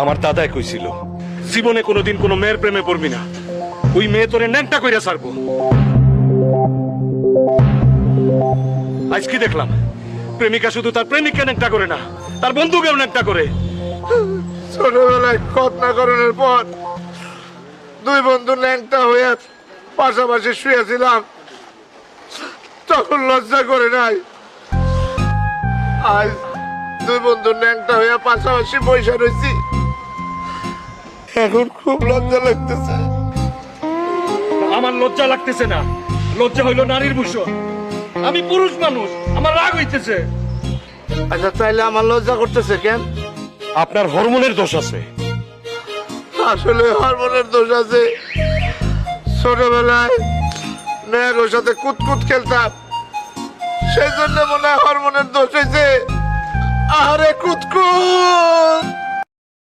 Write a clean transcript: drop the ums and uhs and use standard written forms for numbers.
আমার দাদাই কইছিল জীবনে কোনোদিন কোনো মেয়ের প্রেমে পড়বি না, ওই মেয়ে তোরে ন্যাংটা কইরা ছাড়বো। আজ কি দেখলাম, প্রেমিকা শুধু তার প্রেমিককে ন্যাংটা করে না, তার বন্ধুকেও ন্যাংটা করে। ছোটবেলায় ঘটনাকরণের পর দুই বন্ধু ন্যাংটা হয়ে পাশাপাশি শুয়েছিলাম, তখন লজ্জা করে নাই। আজ দুই বন্ধু ন্যাংটা হয়ে পাশাপাশি বসে রয়েছি, এখন খুব লজ্জা লাগতেছে। আমার লজ্জা লাগতেছে না, লজ্জা হইল নারীর ভূষণ। আমি পুরুষ মানুষ, আমার রাগ হইতেছে। আচ্ছা তাইলে আমার লজ্জা করতেছে কেন? আপনার হরমোনের দোষ আছে। আসলে হরমোনের দোষ আছে। ছোটবেলায় মেয়ের সাথে কুতকুত খেলতাম, সেই জন্য মনে হয় হরমোনের দোষ হয়েছে। আরে কুতকুত